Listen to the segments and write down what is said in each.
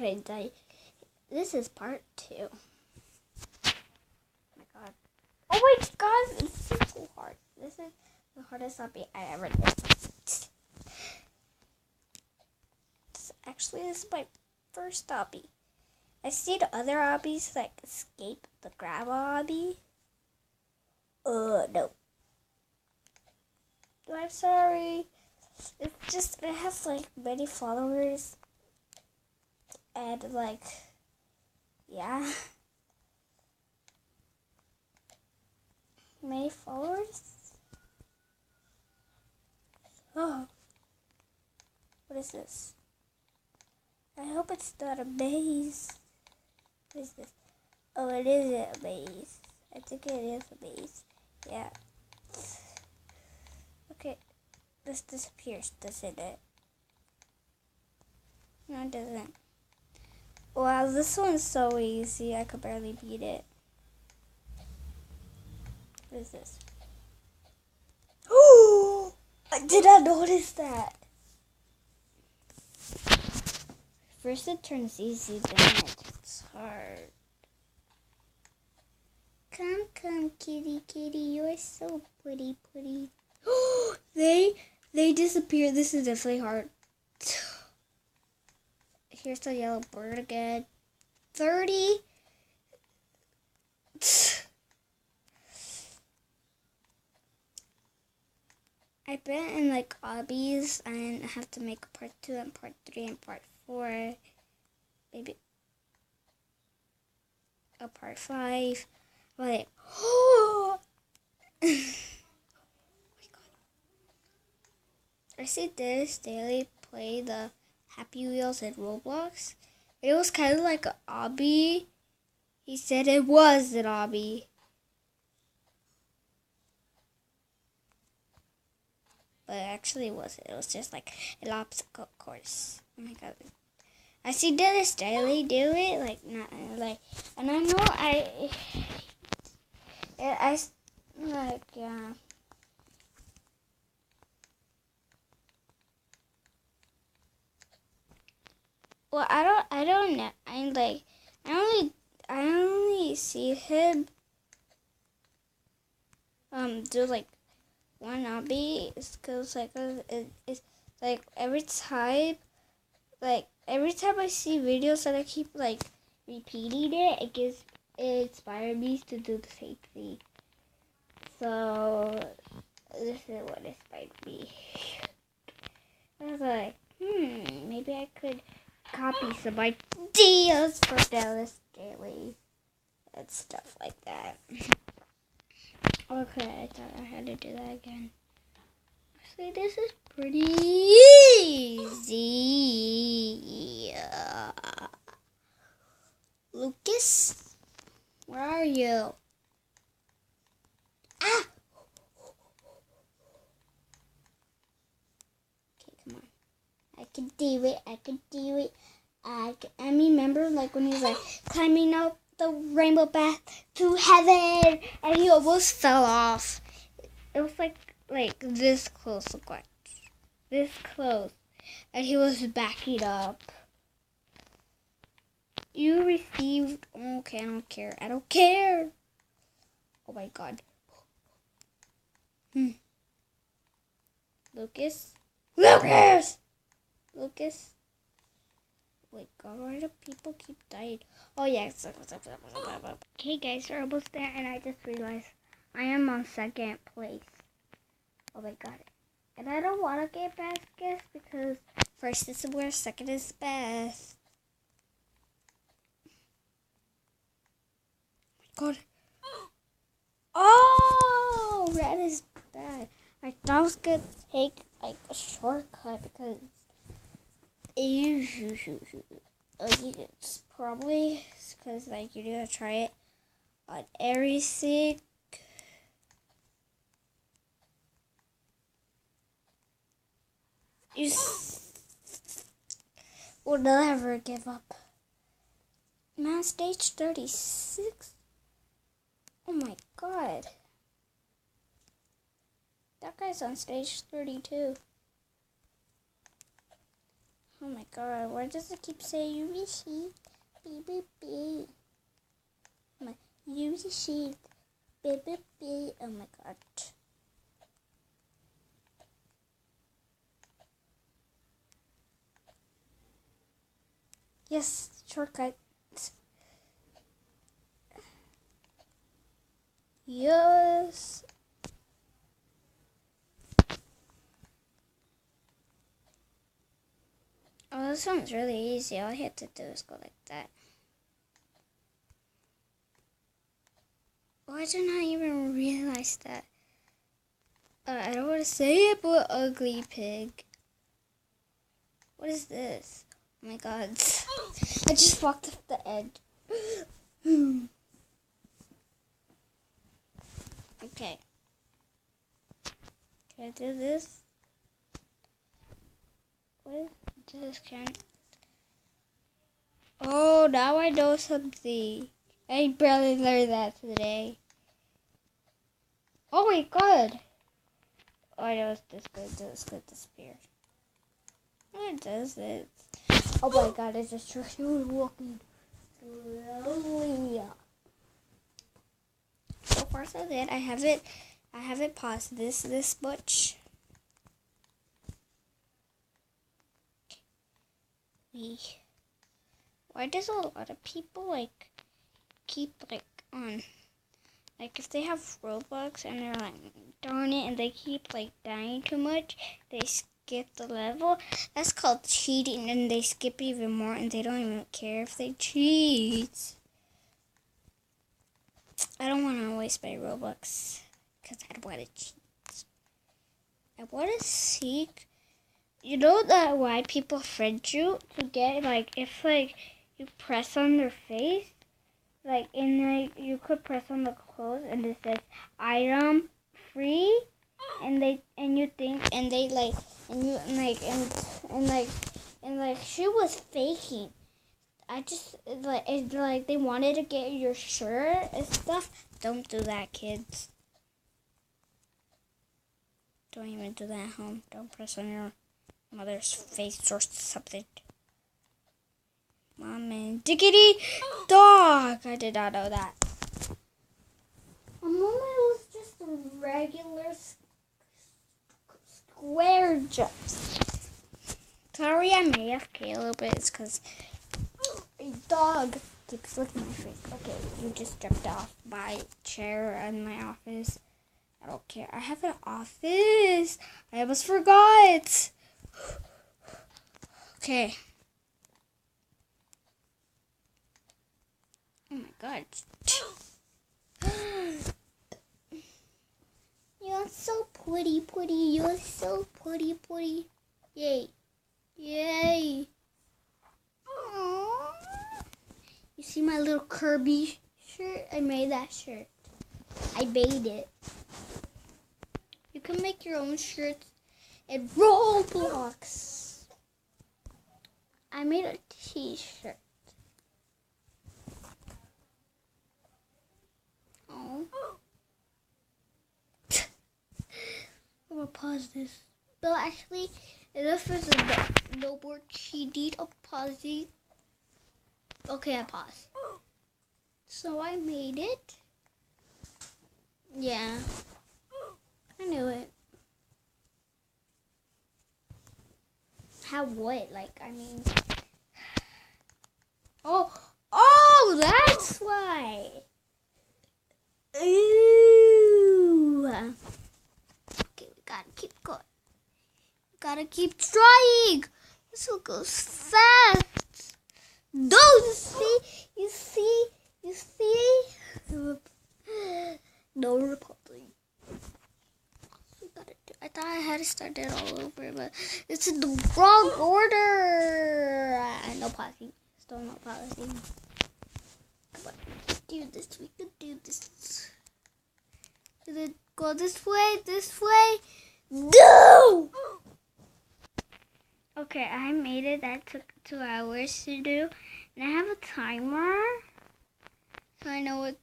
but I died. This is part 2. Oh my god. Oh my god, it's so hard. This is the hardest obby I ever did. Actually, this is my first obby. I see the other obbies like escape the grandma obby. No. I'm sorry. It's just, it has like many followers. And like, yeah. Many followers? Oh. What is this? I hope it's not a maze. What is this? Oh, it is a maze. I think it is a maze. Yeah. Okay. This disappears, doesn't it? No, it doesn't. Wow, this one's so easy. I could barely beat it. What is this? Oh! I did not notice that. First it turns easy, then it's hard. Come, kitty, you're so pretty. They disappear. This is definitely hard. Here's the yellow bird again. 30. I bet in like obbies I have to make part 2 and part 3 and part 4. Maybe a part 5. Like, oh my god. I see this daily play the Happy Wheels at Roblox. It was kind of like an obby. He said it was an obby. But actually it wasn't. It was just like an obstacle course. Oh my god. I see this daily do it. Like, not like, and I know I like, yeah. Well, I don't know. I only see him do like one obby. It's cause like it's like every time I see videos that I keep like repeating it, it inspires me to do the same thing. So this is what inspired me. I was like, maybe I could copy some ideas for Dallas Daily and stuff like that. Okay, I thought I had to do that again. Actually, this is pretty easy. Lucas, where are you? Ah! Okay, come on. I can do it. I remember like when he was like climbing up the rainbow path to heaven and he almost fell off. It was like this close, look like this close, and he was backing up. You received, okay, I don't care. Oh my god. Lucas. Wait, god, why do people keep dying? Oh yeah. Okay guys, we're almost there and I just realized I am on 2nd place. Oh my god. And I don't want to get best guess because first is the worst, 2nd is best. Oh my god. Oh, red is bad. I thought I was going to take like a shortcut because it's probably because like you're gonna try it on everything. You will never give up. Man, stage 36. Oh my god. That guy's on stage 32. Oh my god, why does it keep saying you received? Beep, beep, beep. You received. Beep, beep, beep. Oh my god. Yes, shortcut. Yes. Oh, this one's really easy. All you have to do is go like that. Why did I even realize that? I don't want to say it, but ugly pig. What is this? Oh my god. I just walked off the edge. Okay. Can I do this? What? This can. Oh, now I know something. I barely learned that today. Oh my god. Oh, I know this good disappear. What does it? Oh my god, it's just she was walking slowly. So far so good. I haven't paused this much. Why does a lot of people like keep like on like if they have Roblox and they're like darn it and they keep like dying too much, they skip the level? That's called cheating, and they skip even more and they don't even care if they cheat. I don't want to waste my Robux because I don't want to cheat. I want to seek. You know that why people friend you to get like if like you press on their face, like in like you could press on the clothes and it says item free, and you think and they like and you and like she was faking. I just it's like they wanted to get your shirt and stuff. Don't do that, kids. Don't even do that at home. Don't press on your mother's face or something. Mom and diggity dog. I did not know that. A moment was just a regular square jumps. Sorry, I may AFK a little bit. It's because a dog keeps licking my face. Okay, you just jumped off my chair in my office. I don't care. I have an office. I almost forgot. Okay. Oh my god. You're so pretty. You're so pretty. Yay. Yay. Aww. You see my little Kirby shirt? I made that shirt. I made it. You can make your own shirts in Roblox. I made a t-shirt. Oh. I'm gonna pause this. But actually, this was no more cheating. I'm pausing. Okay, I paused. So I made it. Yeah. I knew it. How what? Like, I mean. Oh, that's why. Ooh. Okay, we gotta keep going. We gotta keep trying. This will go fast. No, you see. No republic. I thought I had to start it all over, but it's in the wrong order. No pausing. Still not pausing. Come on, do this. We can do this. Did it go this way? No! Okay, I made it. That took 2 hours to do. And I have a timer. So I know what,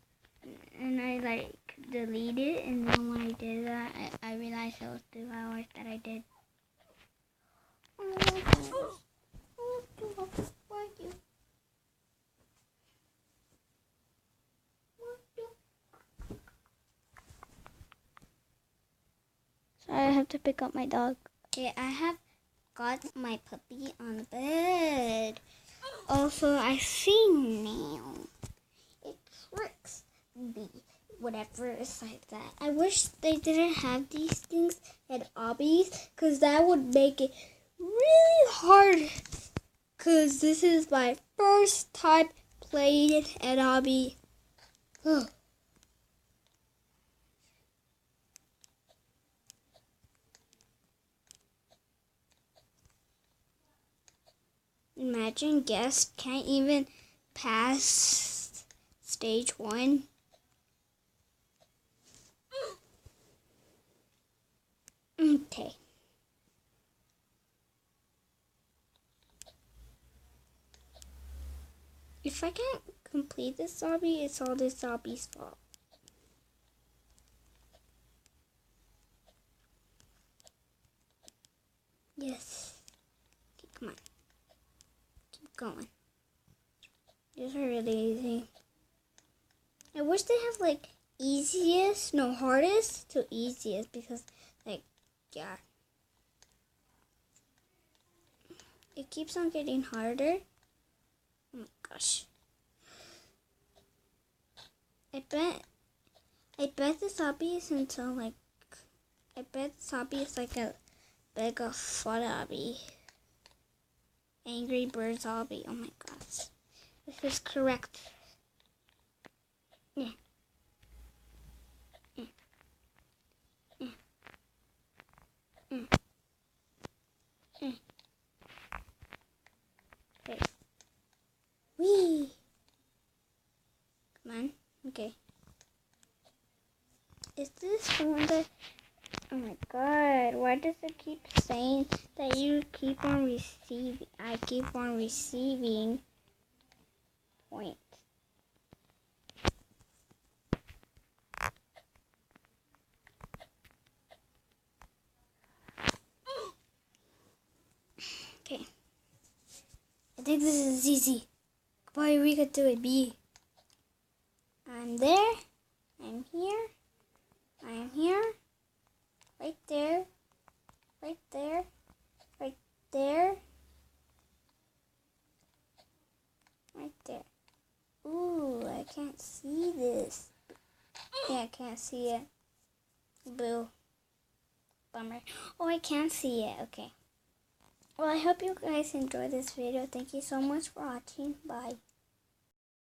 and I like delete it, and then when I did that, I realized it was 2 hours that I did. Oh my gosh. Sorry, I have to pick up my dog. Okay, I have got my puppy on the bed. Also, I see now. It tricks me. Whatever is like that. I wish they didn't have these things at obbies, because that would make it really hard. Because this is my first time playing it at obby. Imagine guests can't even pass stage 1. Okay. If I can't complete this obby, it's all this obby's fault. Yes. Okay, come on. Keep going. These are really easy. I wish they have like easiest, no hardest to easiest, because like, yeah. It keeps on getting harder. Oh my gosh. I bet this obby is until like, I bet this obby is like a big of fun obby. Angry Birds obby. Oh my gosh. This is correct. Yeah. Okay. Whee! Come on. Okay. Is this the one that... Oh my god. Why does it keep saying that you keep on receiving... I keep on receiving points. Okay. I think this is easy. Goodbye, we could do it, B. I'm there. I'm here. I'm here. Right there. Right there. Right there. Right there. Ooh, I can't see this. Yeah, I can't see it. Boo. Bummer. Oh, I can see it. Okay. Well, I hope you guys enjoyed this video. Thank you so much for watching. Bye.